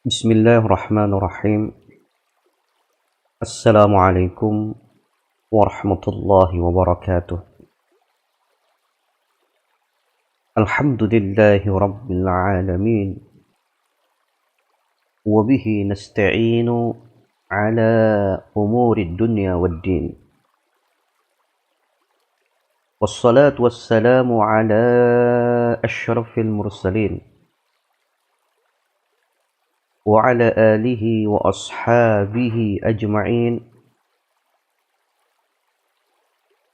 Bismillahirrahmanirrahim. Assalamualaikum warahmatullahi wabarakatuh. Alhamdulillahi rabbil alamin. Wabihi nasta'inu ala umuri dunya waddin. Wassalatu wassalamu ala ashrafil mursalin. وعلى آله وأصحابه أجمعين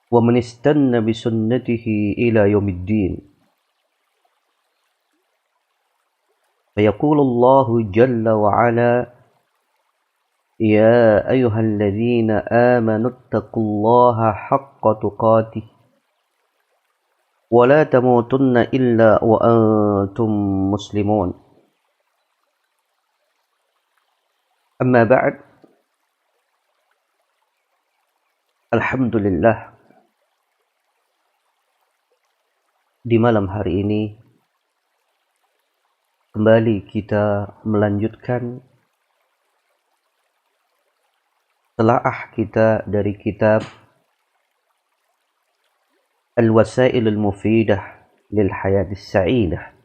ومن استنى بسنته إلى يوم الدين فيقول الله جل وعلا يا أيها الذين آمنوا اتقوا الله حق تقاته ولا تموتن إلا وأنتم مسلمون Amma ba'd. Alhamdulillah, di malam hari ini kembali kita melanjutkan telaah kita dari kitab Al-Wasailul Mufidah lil Hayatis Sa'idah,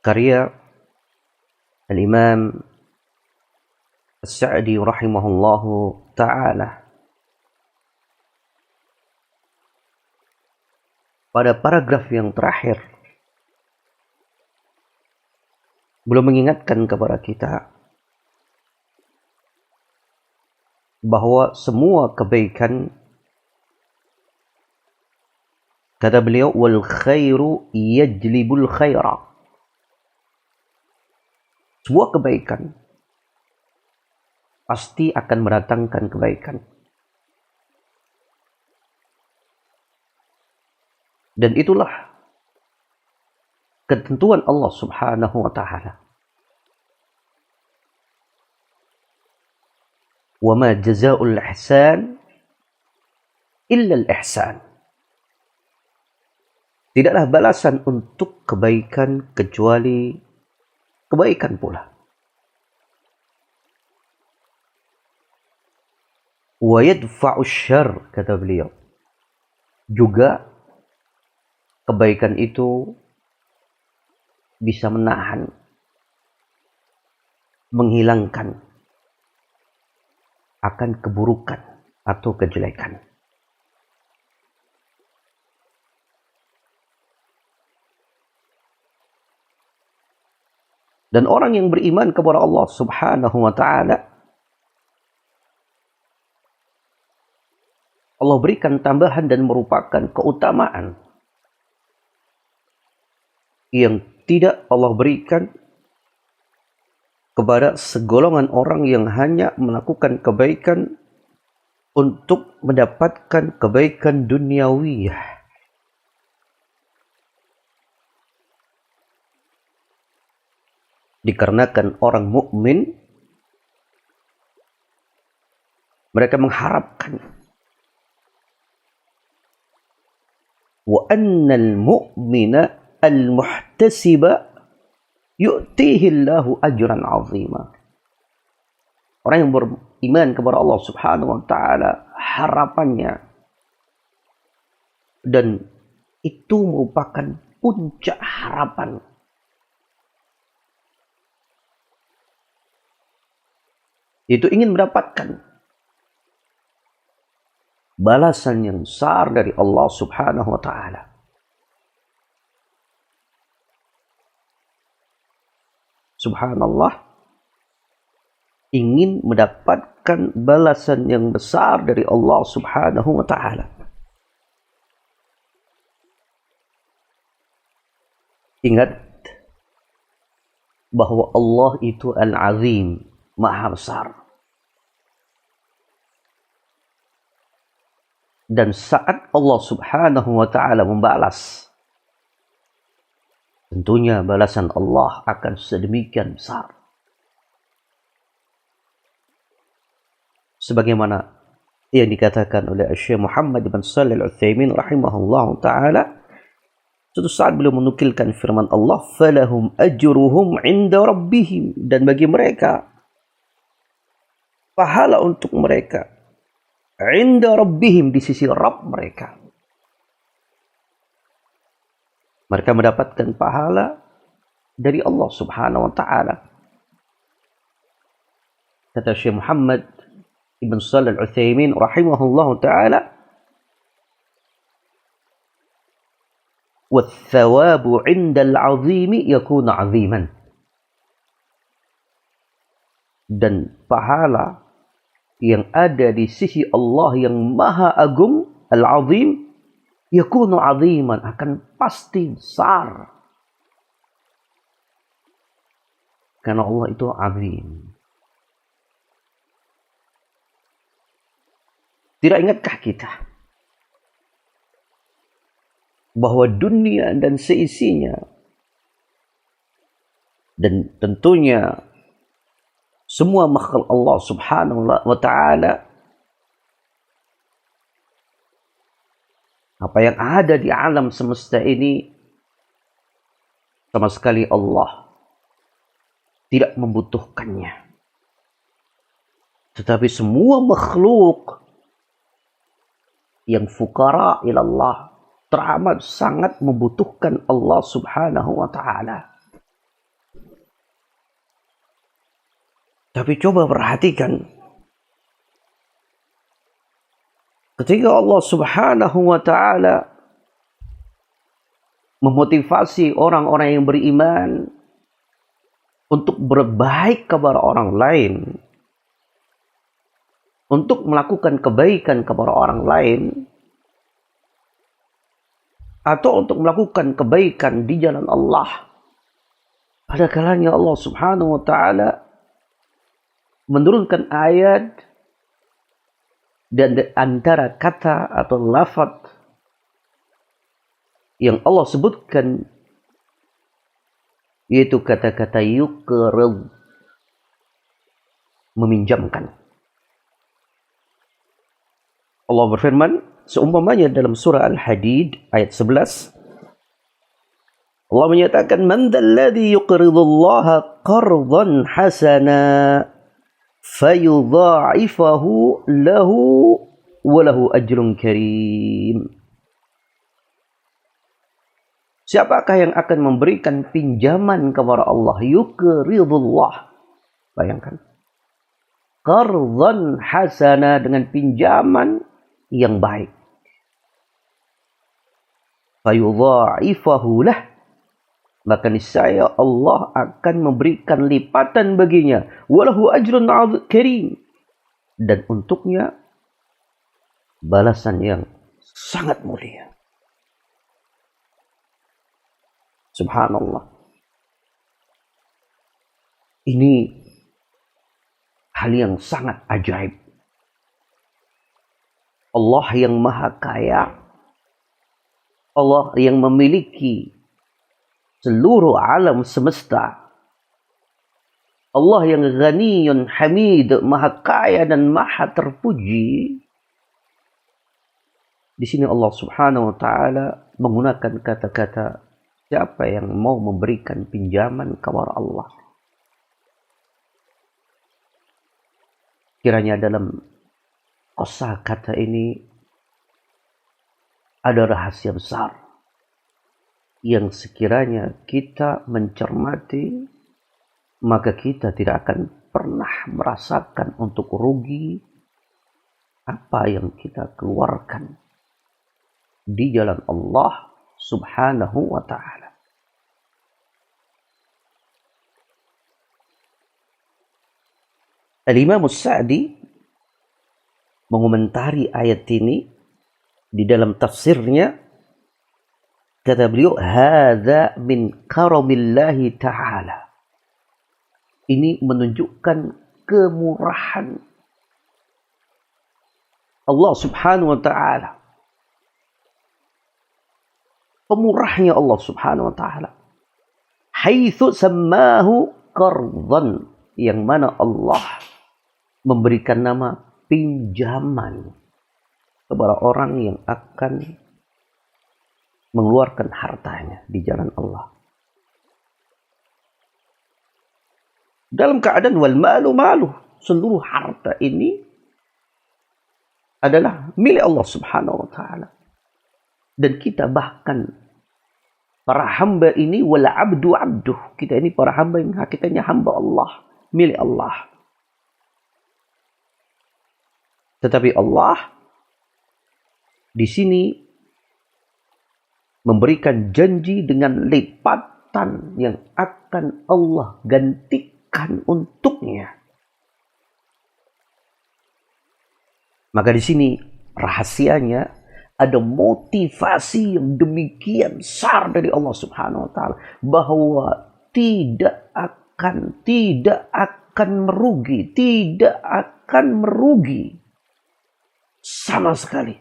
karya Al-Imam As-Sa'di rahimahullahu ta'ala. Pada paragraf yang terakhir, belum mengingatkan kepada kita bahwa semua kebaikan, kata beliau, wal khairu yajlibul khaira. Sebuah kebaikan pasti akan mendatangkan kebaikan. Dan itulah ketentuan Allah Subhanahu wa ta'ala. Wa ma jazaa'ul ihsan illa al-ihsan. Tidaklah balasan untuk kebaikan kecuali kebaikan pula. Wa yadfa'u syarr, kata beliau. Juga kebaikan itu bisa menahan, menghilangkan akan keburukan atau kejelekan. Dan orang yang beriman kepada Allah Subhanahu wa ta'ala, Allah berikan tambahan dan merupakan keutamaan yang tidak Allah berikan kepada segolongan orang yang hanya melakukan kebaikan untuk mendapatkan kebaikan duniawiyah. Dikarenakan orang mukmin, mereka mengharapkan wa annal mu'mina al-muhtasiba yu'tihi Allahu ajran 'azima. Orang yang beriman kepada Allah Subhanahu wa ta'ala, harapannya, dan itu merupakan puncak harapan, itu ingin mendapatkan balasan yang besar dari Allah Subhanahu wa ta'ala. Subhanallah, ingin mendapatkan balasan yang besar dari Allah Subhanahu wa ta'ala. Ingat bahwa Allah itu Al-Azim, Maha Besar. Dan saat Allah Subhanahu wa ta'ala membalas, tentunya balasan Allah akan sedemikian besar. Sebagaimana yang dikatakan oleh Syekh Muhammad bin Shalih Al-Utsaimin rahimahullah ta'ala, Suatu saat beliau menukilkan firman Allah, falahum ajruhum 'inda rabbihim, dan bagi mereka pahala untuk mereka 'inda rabbihim, di sisi Rabb mereka. Mereka mendapatkan pahala dari Allah Subhanahu wa taala. Kata Syekh Muhammad Ibn Shalih Al-Utsaimin rahimahullahu taala, وَالثَّوَابُ عِنْدَ الْعَظِيمِ يَكُونَ عَظِيمًا. Dan pahala yang ada di sisi Allah yang maha agung, al-azim, yakunu aziman, akan pasti besar. Karena Allah itu azim. Tidak ingatkah kita bahwa dunia dan seisinya, dan tentunya semua makhluk Allah Subhanahu wa taala, apa yang ada di alam semesta ini, sama sekali Allah tidak membutuhkannya. Tetapi semua makhluk yang fuqara ilallah, teramat sangat membutuhkan Allah Subhanahu wa taala. Tapi coba perhatikan, ketika Allah Subhanahu wa taala memotivasi orang-orang yang beriman untuk berbaik kepada orang lain, untuk melakukan kebaikan kepada orang lain, atau untuk melakukan kebaikan di jalan Allah, pada kalanya Allah Subhanahu wa taala menurunkan ayat, dan antara kata atau lafaz yang Allah sebutkan yaitu kata-kata yuqrid, meminjamkan. Allah berfirman seumpamanya dalam surah Al-Hadid ayat 11, Allah menyatakan, man dzalladzi yuqridullaha qardan hasana fayudha'ifahu lahu wa lahu ajrun karim. Siapakah yang akan memberikan pinjaman kepada Allah? Yuqridullah. Bayangkan. Qardan hasana, dengan pinjaman yang baik. Fayudha'ifahu lah, maka niscaya Allah akan memberikan lipatan baginya. Walahu ajrun karim, dan untuknya balasan yang sangat mulia. Subhanallah. Ini hal yang sangat ajaib. Allah yang maha kaya, Allah yang memiliki seluruh alam semesta, Allah yang ghaniyun hamid, maha kaya dan maha terpuji. Di sini Allah Subhanahu wa taala menggunakan kata-kata, siapa yang mau memberikan pinjaman kepada Allah. Kiranya dalam kosakata ini ada rahasia besar yang sekiranya kita mencermati, maka kita tidak akan pernah merasakan untuk rugi apa yang kita keluarkan di jalan Allah Subhanahu wa ta'ala. Al-Imam As-Sa'di mengomentari ayat ini di dalam tafsirnya, kata beliau, hadza min karamillahi ta'ala. Ini menunjukkan kemurahan Allah Subhanahu wa ta'ala. Pemurahnya Allah Subhanahu wa ta'ala. Haitsu sammahu qardan, yang mana Allah memberikan nama pinjaman kepada orang yang akan mengeluarkan hartanya di jalan Allah. Dalam keadaan wal malu malu, seluruh harta ini adalah milik Allah Subhanahu wa taala. Dan kita bahkan para hamba ini wala abdu abduh. Kita ini para hamba yang hakikatnya hamba Allah, milik Allah. Tetapi Allah di sini memberikan janji dengan lipatan yang akan Allah gantikan untuknya. Maka di sini rahasianya ada motivasi yang demikian besar dari Allah Subhanahu wa taala bahwa tidak akan merugi sama sekali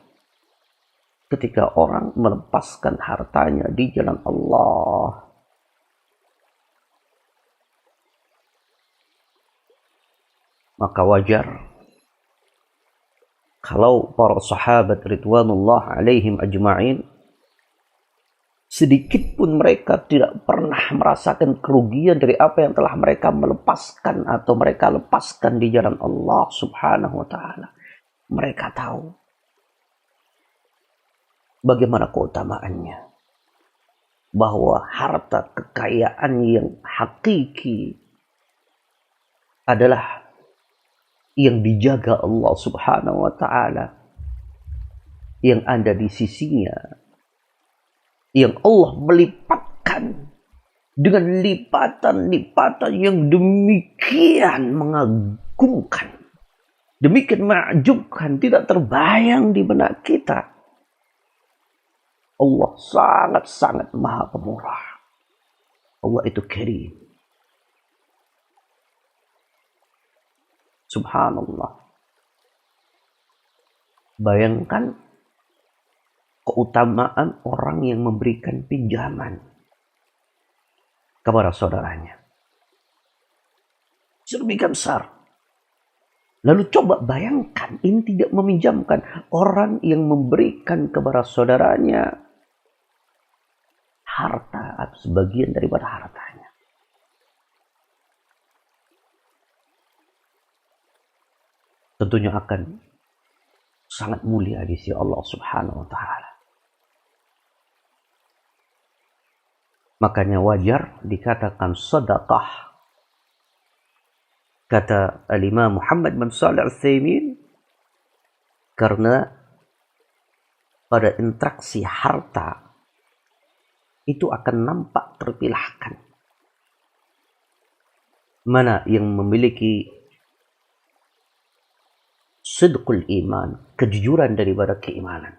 ketika orang melepaskan hartanya di jalan Allah. Maka wajar kalau para sahabat ridwanullah alaihim ajma'in sedikit pun mereka tidak pernah merasakan kerugian dari apa yang telah mereka melepaskan atau mereka lepaskan di jalan Allah Subhanahu wa taala. Mereka tahu bagaimana keutamaannya, bahwa harta kekayaan yang hakiki adalah yang dijaga Allah Subhanahu wa taala, yang ada di sisinya, yang Allah melipatkan dengan lipatan-lipatan yang demikian mengagumkan, demikian menakjubkan, tidak terbayang di benak kita. Allah sangat-sangat maha pemurah. Allah itu karim. Subhanallah. Bayangkan keutamaan orang yang memberikan pinjaman kepada saudaranya. Sedemikian besar. Lalu coba bayangkan, ini tidak meminjamkan, orang yang memberikan kepada saudaranya harta atau sebagian daripada hartanya. Tentunya akan sangat mulia di sisi Allah Subhanahu wa taala. Makanya wajar dikatakan sedekah. Kata Al-Imam Muhammad bin Shalih Al-Utsaimin, karena pada interaksi harta itu akan nampak terpilahkan mana yang memiliki sidqul iman, kejujuran daripada keimanan,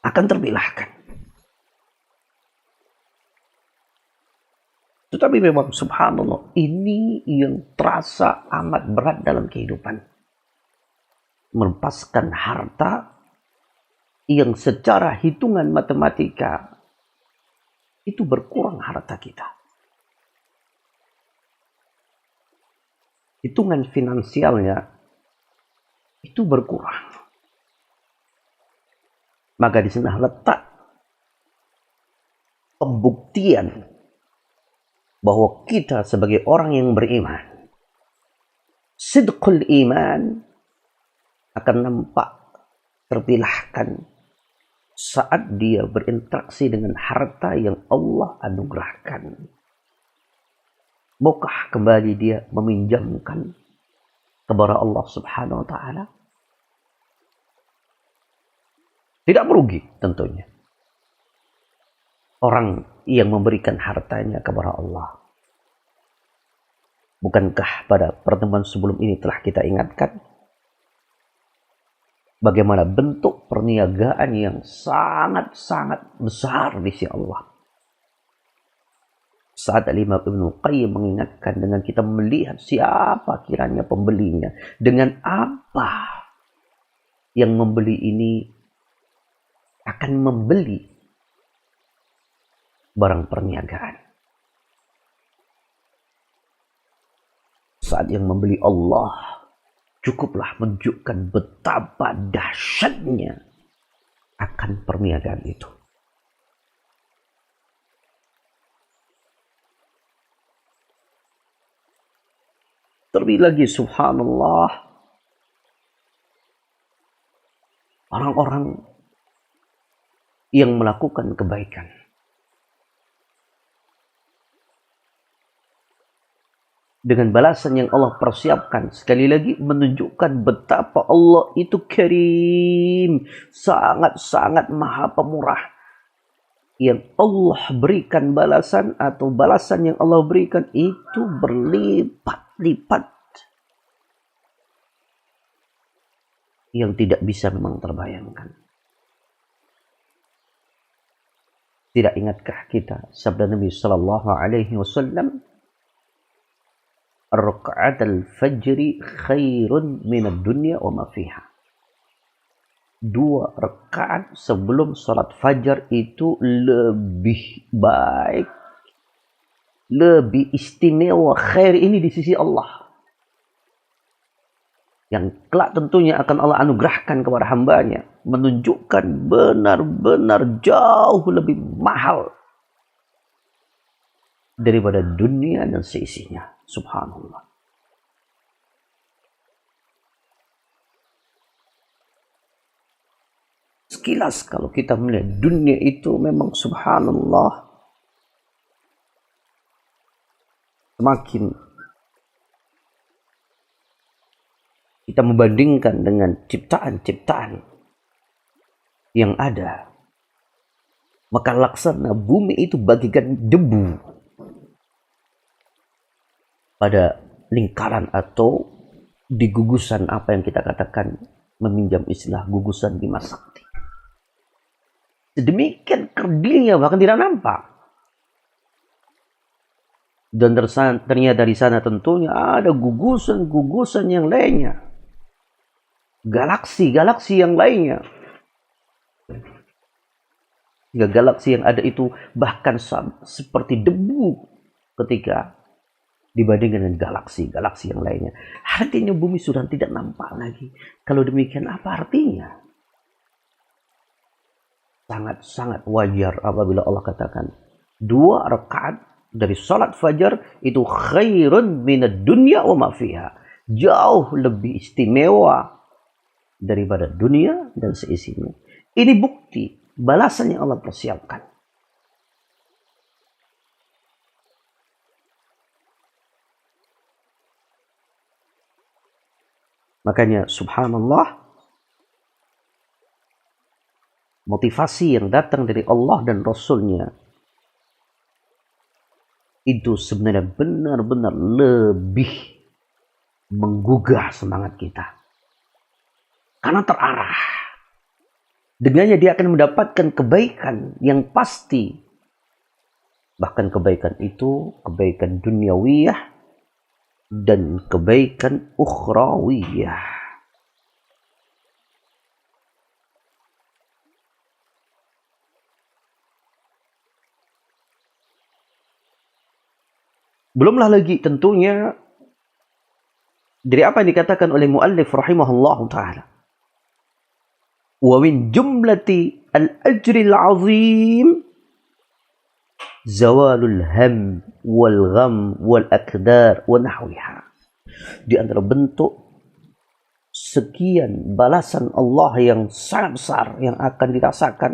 akan terpilahkan. Tetapi memang subhanallah, ini yang terasa amat berat dalam kehidupan. Melepaskan harta yang secara hitungan matematika itu berkurang harta kita. Hitungan finansialnya itu berkurang. Maka di sana letak pembuktian bahwa kita sebagai orang yang beriman, sidqul iman akan nampak terpilahkan saat dia berinteraksi dengan harta yang Allah anugerahkan. Maukah kembali dia meminjamkan kepada Allah Subhanahu wa taala? Tidak merugi tentunya orang yang memberikan hartanya kepada Allah. Bukankah pada pertemuan sebelum ini telah kita ingatkan bagaimana bentuk perniagaan yang sangat-sangat besar di sisi Allah. Saat Al-Imam Ibnu Qayyim mengingatkan, dengan kita melihat siapa kiranya pembelinya, dengan apa yang membeli ini akan membeli barang perniagaan. Saat yang membeli Allah, cukuplah menunjukkan betapa dahsyatnya akan perniagaan itu. Terlebih lagi subhanallah, orang-orang yang melakukan kebaikan dengan balasan yang Allah persiapkan, sekali lagi menunjukkan betapa Allah itu karim, sangat-sangat maha pemurah. Yang Allah berikan balasan atau balasan yang Allah berikan itu berlipat-lipat, yang tidak bisa memang terbayangkan. Tidak ingatkah kita sabda Nabi sallallahu alaihi wasallam, "Raka'at al-fajri khairun minad dunya wa ma fiha." 2 rakaat sebelum salat fajar itu lebih baik, lebih istimewa, khair ini di sisi Allah, yang kelak tentunya akan Allah anugerahkan kepada hambanya, menunjukkan benar-benar jauh lebih mahal daripada dunia dan seisinya. Subhanallah. Sekilas kalau kita melihat dunia itu memang subhanallah, semakin kita membandingkan dengan ciptaan-ciptaan yang ada, maka laksana bumi itu bagikan debu pada lingkaran atau di gugusan, apa yang kita katakan, meminjam istilah gugusan Bima Sakti. Sedemikian kerdilnya bahkan tidak nampak. Dan ternyata dari sana tentunya ada gugusan-gugusan yang lainnya, galaksi-galaksi yang lainnya. Hingga galaksi yang ada itu bahkan seperti debu ketika dibandingkan dengan galaksi-galaksi yang lainnya. Artinya bumi sudah tidak nampak lagi. Kalau demikian apa artinya? Sangat-sangat wajar apabila Allah katakan 2 rakaat dari salat fajar itu khairun minad dunya wa ma fiha. Jauh lebih istimewa daripada dunia dan seisinya. Ini bukti balasan yang Allah persiapkan. Makanya subhanallah, motivasi yang datang dari Allah dan Rasulnya itu sebenarnya benar-benar lebih menggugah semangat kita. Karena terarah. Dengannya dia akan mendapatkan kebaikan yang pasti. Bahkan kebaikan itu kebaikan duniawiyah dan kebaikan ukhrawiyah. Belumlah lagi tentunya dari apa yang dikatakan oleh muallif rahimahullah ta'ala. Wa min jumlati al-ajri al-azim zawalul ham wal gham wal akdar wa nahwiha. Di antara bentuk sekian balasan Allah yang sangat besar yang akan dirasakan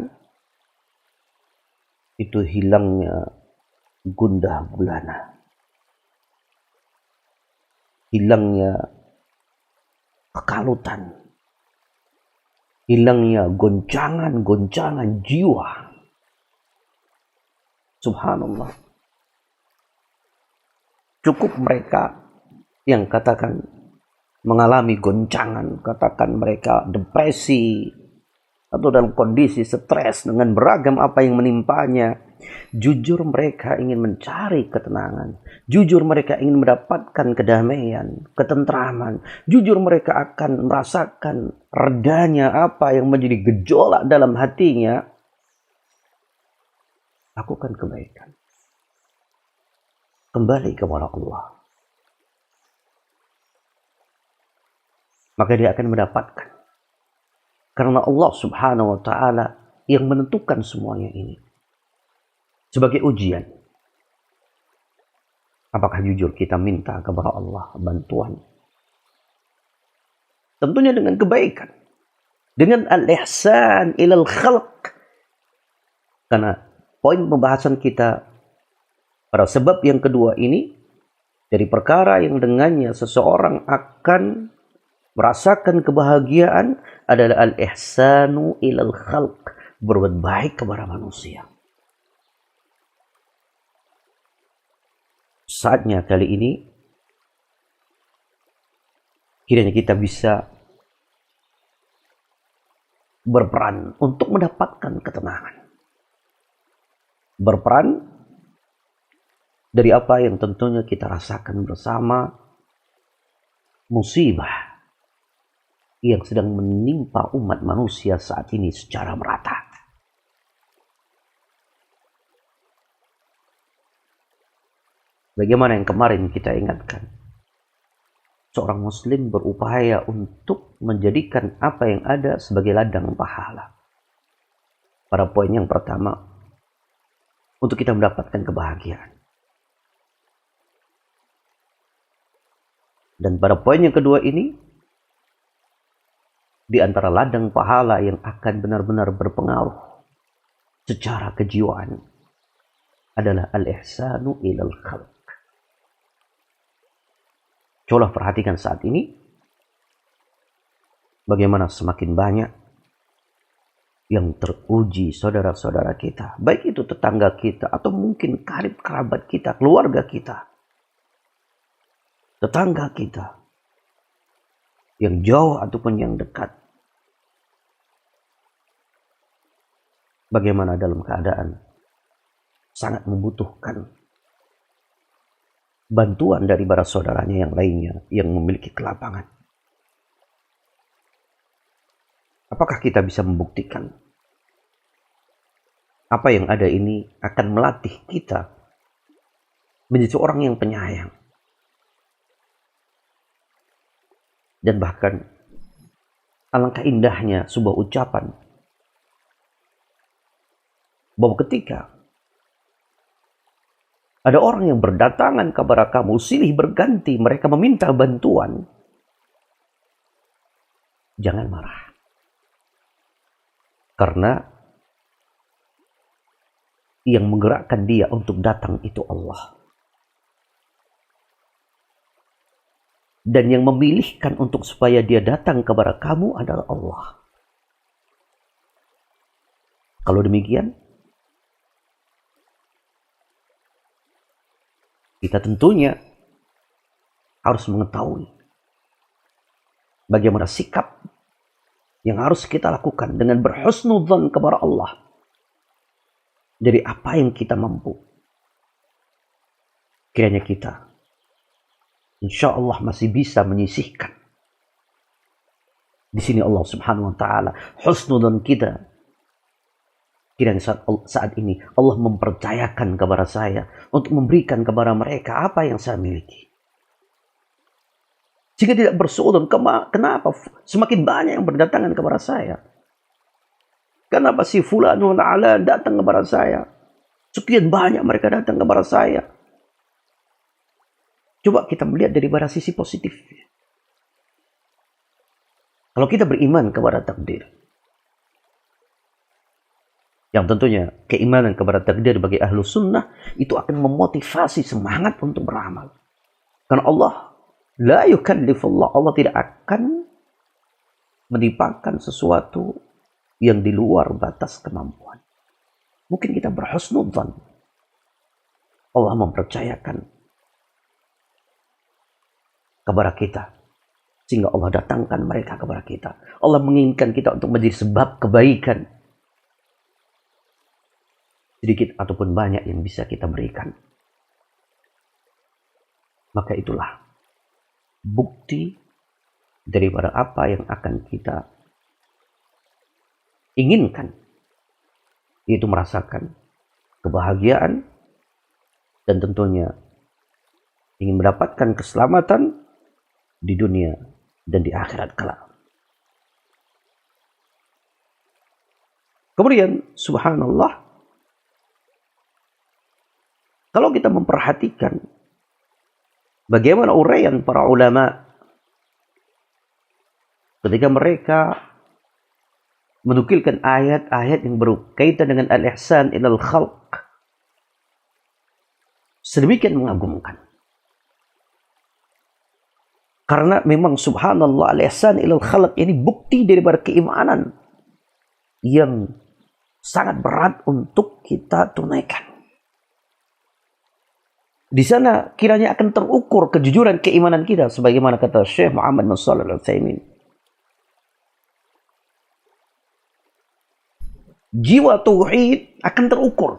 itu hilangnya gundah gulana, hilangnya kekalutan, hilangnya goncangan-goncangan jiwa. Subhanallah. Cukup mereka yang katakan mengalami goncangan, katakan mereka depresi atau dalam kondisi stres dengan beragam apa yang menimpanya. Jujur mereka ingin mencari ketenangan. Jujur mereka ingin mendapatkan kedamaian, ketentraman. Jujur mereka akan merasakan redanya apa yang menjadi gejolak dalam hatinya. Lakukan kebaikan. Kembali kepada Allah. Maka dia akan mendapatkan. Karena Allah subhanahu wa ta'ala yang menentukan semuanya ini. Sebagai ujian, apakah jujur kita minta kepada Allah bantuan? Tentunya dengan kebaikan, dengan al-ihsan ilal khalq. Karena poin pembahasan kita pada sebab yang kedua ini, dari perkara yang dengannya seseorang akan merasakan kebahagiaan adalah al-ihsanu ilal khalq, berbuat baik kepada manusia. Saatnya kali ini kiranya kita bisa berperan untuk mendapatkan ketenangan. Berperan dari apa yang tentunya kita rasakan bersama, musibah yang sedang menimpa umat manusia saat ini secara merata. Bagaimana yang kemarin kita ingatkan, seorang muslim berupaya untuk menjadikan apa yang ada sebagai ladang pahala. Pada poin yang pertama, untuk kita mendapatkan kebahagiaan. Dan pada poin yang kedua ini, di antara ladang pahala yang akan benar-benar berpengaruh secara kejiwaan adalah al-ihsanu ilal khalq. Coba perhatikan saat ini, bagaimana semakin banyak yang teruji saudara-saudara kita, baik itu tetangga kita atau mungkin karib kerabat kita, keluarga kita, tetangga kita, yang jauh ataupun yang dekat. Bagaimana dalam keadaan sangat membutuhkan bantuan dari para saudaranya yang lainnya yang memiliki kelapangan. Apakah kita bisa membuktikan apa yang ada ini akan melatih kita menjadi orang yang penyayang? Dan bahkan alangkah indahnya sebuah ucapan bahwa ketika ada orang yang berdatangan kepada kamu, silih berganti mereka meminta bantuan, jangan marah. Karena yang menggerakkan dia untuk datang itu Allah. Dan yang memilihkan untuk supaya dia datang kepada kamu adalah Allah. Kalau demikian, kita tentunya harus mengetahui bagaimana sikap yang harus kita lakukan dengan berhusnudzan kepada Allah dari apa yang kita mampu. Kiranya kita insya Allah masih bisa menyisihkan. Di sini Allah Subhanahu wa taala husnudzan kita. Kiranya saat ini Allah mempercayakan kepada saya untuk memberikan kepada mereka apa yang saya miliki. Jika tidak bersuudzon, kenapa semakin banyak yang berdatangan kepada saya? Kenapa si fulanun ala datang kepada saya? Sekian banyak mereka datang kepada saya. Coba kita melihat dari sisi positif. Kalau kita beriman kepada takdir, yang tentunya keimanan kepada takdir bagi ahlu sunnah itu akan memotivasi semangat untuk beramal. Karena Allah la yukallifullah, Allah tidak akan menimpakan sesuatu yang di luar batas kemampuan. Mungkin kita berhusnudzan, Allah mempercayakan kepada kita sehingga Allah datangkan mereka kepada kita. Allah menginginkan kita untuk menjadi sebab kebaikan, sedikit ataupun banyak yang bisa kita berikan. Maka itulah bukti daripada apa yang akan kita inginkan, yaitu merasakan kebahagiaan dan tentunya ingin mendapatkan keselamatan di dunia dan di akhirat kelak. Kemudian, subhanallah, kalau kita memperhatikan bagaimana uraian para ulama ketika mereka menukilkan ayat-ayat yang berkaitan dengan al-ihsan ilal khalq, sedemikian mengagumkan. Karena memang subhanallah, al-ihsan ilal khalq ini bukti daripada keimanan yang sangat berat untuk kita tunaikan. Di sana kiranya akan terukur kejujuran keimanan kita, sebagaimana kata Syekh Muhammad bin Shalih Al-Utsaimin. Jiwa tauhid akan terukur.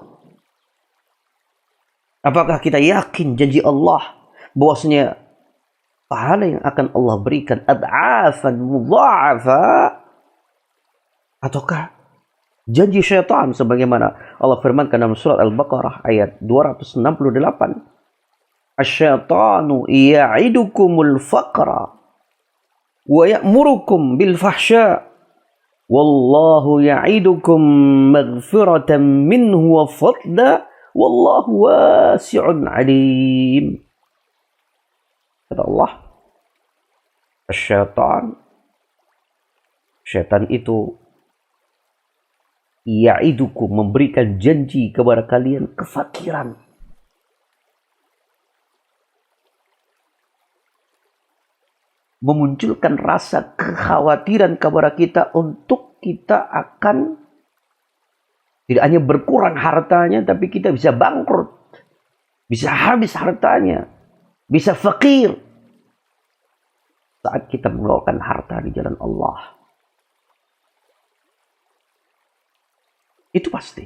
Apakah kita yakin janji Allah bahwasanya pahala yang akan Allah berikan ad'afan mudha'afa, ataukah janji syaitan sebagaimana Allah firmankan dalam surat Al-Baqarah ayat 268, asyaitanu ya'idukumul faqra wa ya'murukum bil fahsya wallahu ya'idukum maghfiratan minhu wa fadla wallahu wasi'un alim. Kata Allah, syaitan itu ya'idukum, memberikan janji kepada kalian kefakiran, memunculkan rasa kekhawatiran kepada kita untuk kita akan tidak hanya berkurang hartanya, tapi kita bisa bangkrut, bisa habis hartanya, bisa fakir saat kita mengeluarkan harta di jalan Allah. Itu pasti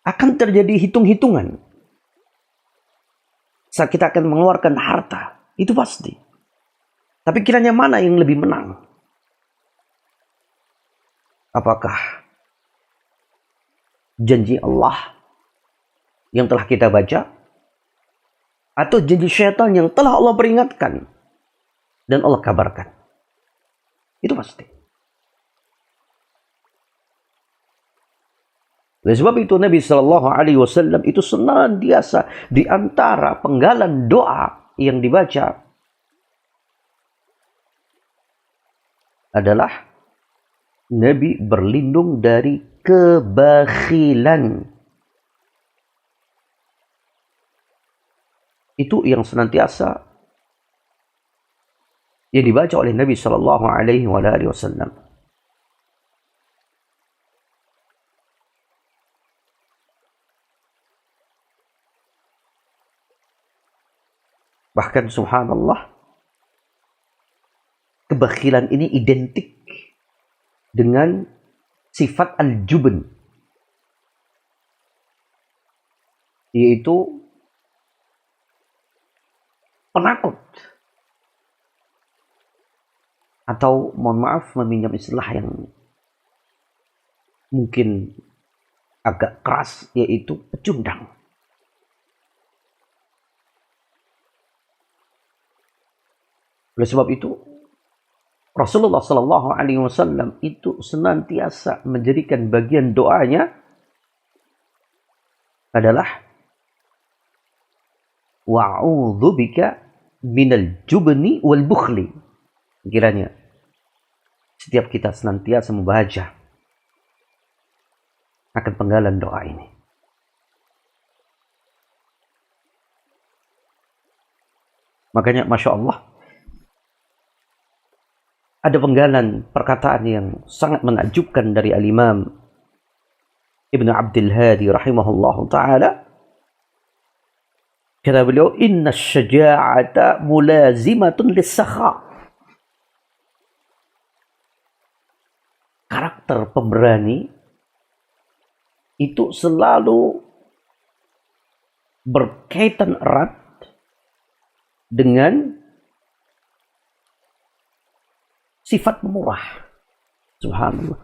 akan terjadi hitung-hitungan saat kita akan mengeluarkan harta. Itu pasti. Tapi kiranya mana yang lebih menang? Apakah janji Allah yang telah kita baca, atau janji syaitan yang telah Allah peringatkan dan Allah kabarkan? Itu pasti. Oleh sebab itu Nabi Shallallahu Alaihi Wasallam itu senantiasa di antara penggalan doa yang dibaca adalah Nabi berlindung dari kebakhilan. Itu yang senantiasa yang dibaca oleh Nabi Shallallahu Alaihi Wasallam. Bahkan subhanallah, kebakhilan ini identik dengan sifat al-jubn, yaitu penakut, atau mohon maaf meminjam istilah yang mungkin agak keras, yaitu pecundang. Oleh sebab itu Rasulullah Sallallahu Alaihi Wasallam itu senantiasa menjadikan bagian doanya adalah wa'udzubika minal jubni wal bukhli. Kiranya setiap kita senantiasa membaca akan penggalan doa ini. Makanya Masya Allah, ada penggalan perkataan yang sangat menakjubkan dari Al-Imam Ibnu Abdul Hadi rahimahullahu ta'ala. Kata beliau, inna syaja'ata mulazimatun lis-sakha. Karakter pemberani itu selalu berkaitan erat dengan sifat pemurah. Subhanallah.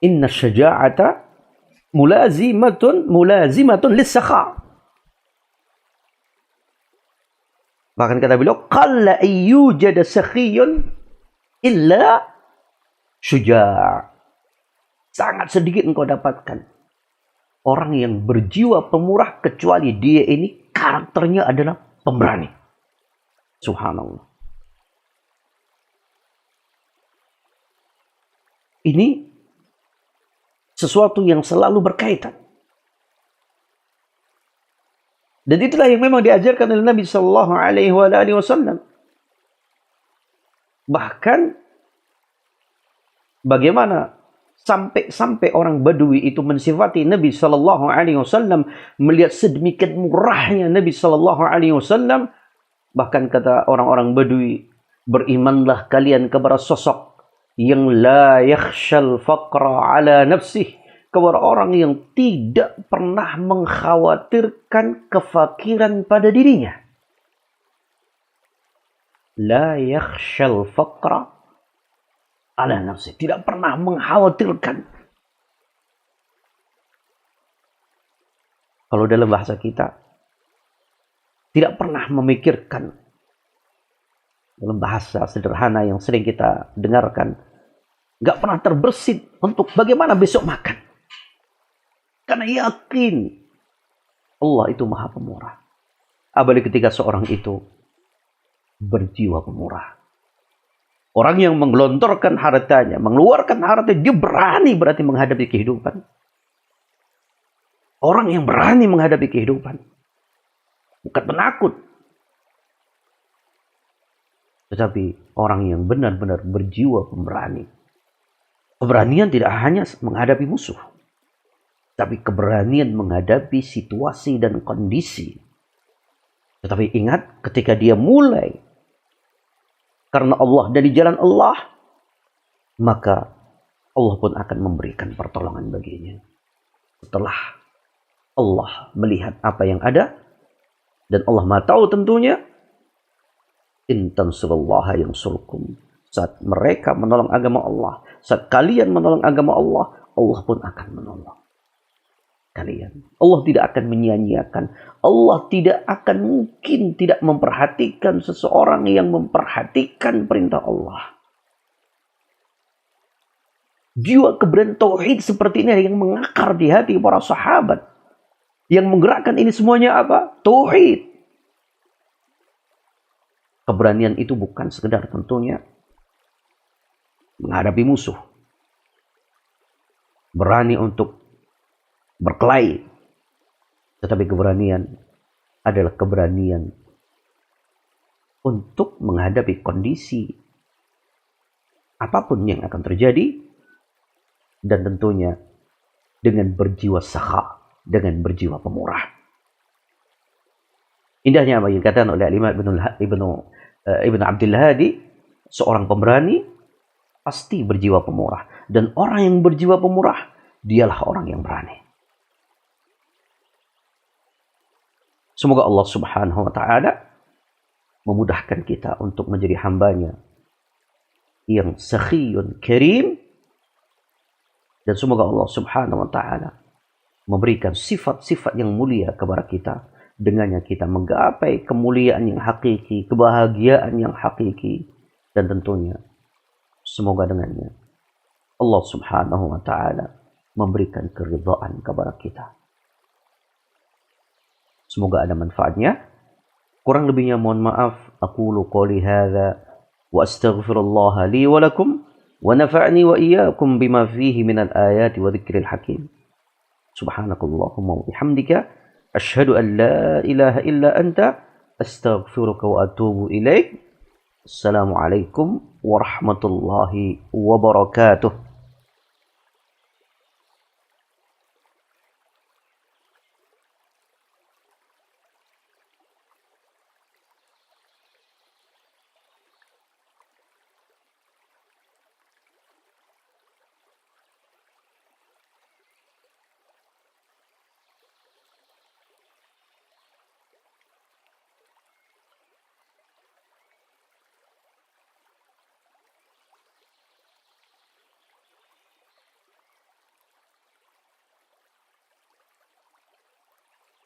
Inna syaja'ata mulazimatun lis-sakha. Bahkan kata beliau, qalla ayyujada sakhiyun illa syuja'. Sangat sedikit engkau dapatkan orang yang berjiwa pemurah kecuali dia ini karakternya adalah pemberani. Subhanallah. Ini sesuatu yang selalu berkaitan. Dan itulah yang memang diajarkan oleh Nabi Sallallahu Alaihi Wasallam. Bahkan bagaimana sampai orang Badui itu mensifati Nabi Sallallahu Alaihi Wasallam, melihat sedemikian murahnya Nabi Sallallahu Alaihi Wasallam. Bahkan kata orang-orang Badui, berimanlah kalian kepada sosok yang la yakhshal faqra ala nafsih, kepada orang yang tidak pernah mengkhawatirkan kefakiran pada dirinya. La yakhshal faqra ala nafsih, tidak pernah mengkhawatirkan. Kalau dalam bahasa kita, tidak pernah memikirkan. Dalam bahasa sederhana yang sering kita dengarkan, nggak pernah terbersit untuk bagaimana besok makan. Karena yakin Allah itu maha pemurah. Apalagi ketika seorang itu berjiwa pemurah. Orang yang menggelontorkan hartanya, mengeluarkan hartanya, dia berani berarti menghadapi kehidupan. Orang yang berani menghadapi kehidupan. Bukan penakut. Tetapi orang yang benar-benar berjiwa pemberani. Keberanian tidak hanya menghadapi musuh. Tapi keberanian menghadapi situasi dan kondisi. Tetapi ingat, ketika dia mulai karena Allah dan di jalan Allah, maka Allah pun akan memberikan pertolongan baginya. Setelah Allah melihat apa yang ada, dan Allah Maha tahu tentunya, in tansurullaha yansurkum. Saat mereka menolong agama Allah, saat kalian menolong agama Allah, Allah pun akan menolong kalian. Allah tidak akan menyia-nyiakan. Allah tidak akan mungkin tidak memperhatikan seseorang yang memperhatikan perintah Allah. Jiwa keberanian tauhid seperti ini yang mengakar di hati para sahabat. Yang menggerakkan ini semuanya apa? Tauhid. Keberanian itu bukan sekedar tentunya menghadapi musuh. Berani untuk berkelahi. Tetapi keberanian adalah keberanian untuk menghadapi kondisi apapun yang akan terjadi. Dan tentunya dengan berjiwa sakha, dengan berjiwa pemurah. Indahnya apa yang dikatakan oleh Imam Ibnu Abdul Hadi, seorang pemberani pasti berjiwa pemurah. Dan orang yang berjiwa pemurah, dialah orang yang berani. Semoga Allah Subhanahu wa Ta'ala memudahkan kita untuk menjadi hambanya yang sakhiyun karim. Dan semoga Allah Subhanahu wa Ta'ala memberikan sifat-sifat yang mulia kepada kita. Dengannya kita menggapai kemuliaan yang hakiki, kebahagiaan yang hakiki. Dan tentunya semoga dengannya Allah Subhanahu wa Ta'ala memberikan keridhaan kepada kita. Semoga ada manfaatnya. Kurang lebihnya mohon maaf. Aqulu qouli hadza wa astaghfirullah li wa lakum wa nafa'ni wa iyyakum bima fihi minal ayati wa dzikril hakim. Subhanakallahumma wa bihamdika asyhadu an la ilaha illa anta astaghfiruka wa atubu ilaik. Assalamualaikum warahmatullahi wabarakatuh.